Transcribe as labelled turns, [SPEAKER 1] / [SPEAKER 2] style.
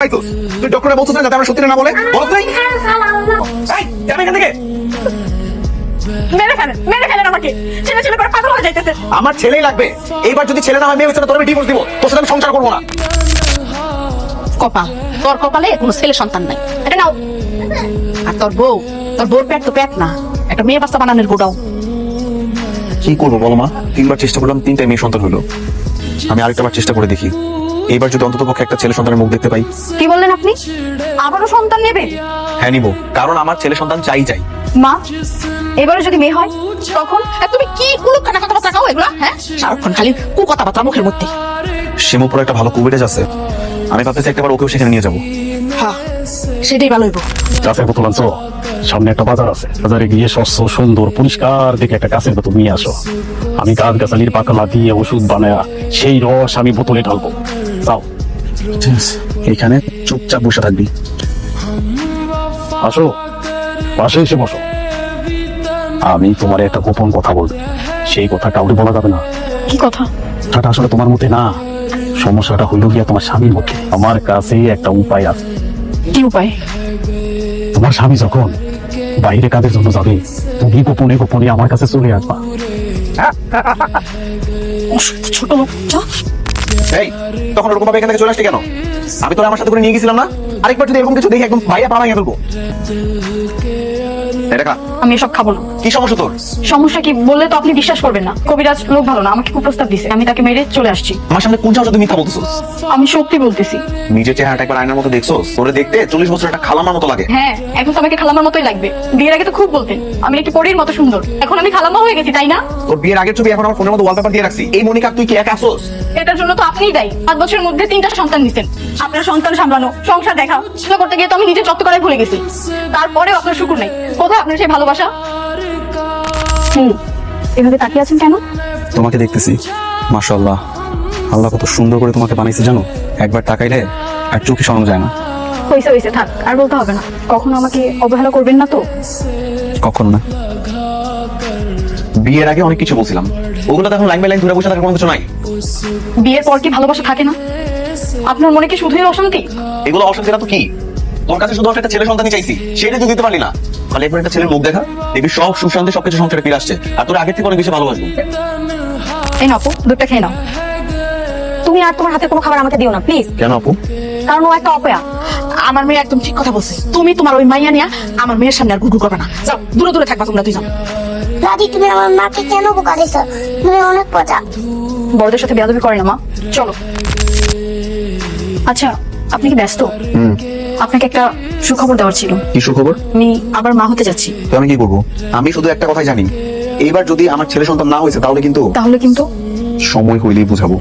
[SPEAKER 1] পাইছো? তুই ডক্টরে বলছিস না যাতে আমরা সত্যি না বলে বলো তুই। এই যাবে এখান থেকে।
[SPEAKER 2] মেরে ফেলেন আমাকে। ছেলে ছেলে করে পাগল হয়ে যাইতেছে।
[SPEAKER 1] আমার ছেলেই লাগবে। এইবার যদি ছেলে না হয় মেয়ে হচ্ছে না, তোর আমি ডিভোর্স দিব। তোর সাথে আমি সংসার করবো না।
[SPEAKER 2] কপাল, তোর কপালে কোনো ছেলে সন্তান নাই। এটা নাও। আর তোর বউর পেট তো পেট না, একটা মেয়ে বাচ্চা বানানোর গোটাও।
[SPEAKER 1] কি করবো বলো মা? 3 বার চেষ্টা করলাম, 3টাই মেয়ে সন্তান হলো। আমি আরেকটা বার চেষ্টা করে দেখি, এইবার যদি অন্তত পক্ষে একটা ছেলে সন্তানের মুখ দেখতে পাই।
[SPEAKER 2] কি বললেন আপনি? আবারও সন্তান নেবে?
[SPEAKER 1] হ্যাঁ নিবো, কারণ আমার ছেলে সন্তান চাই।
[SPEAKER 2] মা, এবারে যদি মেয়ে হয় তখন? আর তুমি কি কুলুখানা কথাবার্তা কাও এগুলা? হ্যাঁ, সারাক্ষণ খালি কথাবার্তা মুখের মধ্যে।
[SPEAKER 1] শিমুপুরে একটা ভালো কুবেটাজ আছে, আমি ভাবতেছি একটাবার ওকেও সেখানে নিয়ে যাবো।
[SPEAKER 2] হ্যাঁ, সেটাই ভালো হইব।
[SPEAKER 3] গাছের বোতল আনছো? সামনে একটা বাজার আছে, বাজারে গিয়ে স্বচ্ছ সুন্দর পরিষ্কার দেখে একটা গাছের বোতল নিয়ে আসো। আমি গাছ গাছালির পাকলা দিয়ে ওষুধ বানায়া সেই রস আমি বোতলে ঢালবো। যাও,
[SPEAKER 1] এখানে চুপচাপ বসে থাকবি।
[SPEAKER 3] আসো, পাশে এসে বসো। আমি তোমার একটা গোপন কথা বলবো, সেই কথা কাউকে বলা যাবে না।
[SPEAKER 2] কি কথা?
[SPEAKER 3] কথাটা আসলে তোমার মধ্যে না, সমস্যাটা হইল গিয়া তোমার স্বামীর মধ্যে। আমার কাছে একটা উপায় আছে।
[SPEAKER 2] কি উপায়?
[SPEAKER 3] তোমার স্বামী যখন বাইরে কাজের জন্য যাবে, তুমি গোপনে গোপনে আমার কাছে চলে আসবা।
[SPEAKER 2] ছোট লোক।
[SPEAKER 1] এই তখন ওরকম ভাবে এখান থেকে চলে আসলি কেন? আমি তোর আমার সাথে করে নিয়ে গেছিলাম না? আরেকবার যদি এরকম কিছু দেখি একদম ভাইয়া পা ভাঙিয়ে ফেলবো। এটা
[SPEAKER 2] আমি এসব খাবো না।
[SPEAKER 1] কি সমস্যা তোর?
[SPEAKER 2] সমস্যা কি বললে তো আপনি বিশ্বাস করবেন না। কবিরাজ লোক ভালো না, আমাকে কুপ্রস্তাব দিছে, আমি তাকে মেরে চলে আসছি।
[SPEAKER 1] আমার সামনে কোন সাহসে তুই মিথ্যা বলতেছিস?
[SPEAKER 2] আমি সত্যি বলতেছি।
[SPEAKER 1] নিজের চেহারাটা একবার আয়নার মতো দেখছোস? তোরে দেখতে 40 বছর একটা খালামার মতো লাগে।
[SPEAKER 2] হ্যাঁ, এখন তো আমাকে খালামার মতোই লাগবে। বিয়ের আগে তো খুব বলতেন আমি একটু পরীর মতো সুন্দর, এখন আমি খালামা হয়ে গেছি, তাই না?
[SPEAKER 1] তোর বিয়ের আগের ছবি এখন আমার ফোনের মধ্যে ওয়ালপেপার দিয়ে রাখছি। এই মনিকা তুই কি একা আসোস?
[SPEAKER 2] এটার জন্য তো আপনিই দায়ী। 5 বছরের মধ্যে 3টা সন্তান নিছেন। আপনার সন্তান সামলানো, সংসার দেখা, সেটা করতে গিয়ে তো আমি নিজে যত্ন করাই ভুলে গেছি। তারপরেও আপনার শুকুর নেই। কোথায় আপনার সেই ভালোবাসা? এভাবে তাকিয়ে আছেন কেন?
[SPEAKER 1] তোমাকে দেখতেছি, মাশাআল্লাহ, আল্লাহ কত সুন্দর করে তোমাকে বানাইছে জানো? একবার তাকাইলে আর চোখে সরানো যায় না।
[SPEAKER 2] হয়েছে থাক, আর বলতে হবে না। কখনো আমাকে অবহেলা করবেন না তো?
[SPEAKER 1] কখনো না। বিয়ের আগে অনেক কিছু বলছিলাম, ওগুলো তো এখন লাইন বাই লাইন ধরে বসে থাকার কোনো কিছু নাই।
[SPEAKER 2] বিয়ের পর কি ভালোবাসা থাকে না? আপনার মনে কি শুধুই অশান্তি?
[SPEAKER 1] এগুলো অশান্তি না তো কি? তোর কাছে শুধু একটা ছেলে সন্তানই চাইছি, সেটা তুই দিতে পারলি না। তাহলে একবার একটা ছেলের মুখ দেখা, দেখবি সব সুখ শান্তি সবকিছু সংসারে ফিরে আসছে, আর তোর আগের থেকে অনেক বেশি ভালোবাসবো।
[SPEAKER 2] এই নাও আপু, দুধটা খেয়ে নাও। তুমি আর তোমার হাতে কোনো খাবার আমাকে দিও না প্লিজ।
[SPEAKER 1] কেন আপু?
[SPEAKER 2] কারণ ও একটা অপয়া। আমার মেয়ে একদম ঠিক কথা বলছে। তুমি তোমার ওই মাইয়া নিয়া আমার মেয়ের সামনে আর গুড়গুড় করবে না। যাও, দূরে দূরে থাকবা তোমরা দুইজন।
[SPEAKER 4] দাদি, তুমি আমার মাকে কেন বোকা দিছো? তুমি অনেক পচা।
[SPEAKER 2] বড়দের সাথে বেয়াদবি করে না মা, চলো। আচ্ছা, আপনি কি ব্যস্ত? আপনাকে একটা সুখবর দেওয়ার ছিল।
[SPEAKER 1] কি সুখবর?
[SPEAKER 2] আমি আবার মা হতে যাচ্ছি।
[SPEAKER 1] তো আমি কি করবো? আমি শুধু একটা কথাই জানি, এইবার যদি আমার ছেলে সন্তান না হয়েছে তাহলে কিন্তু
[SPEAKER 2] তাহলে কিন্তু
[SPEAKER 1] সময় হইলেই বুঝাবো।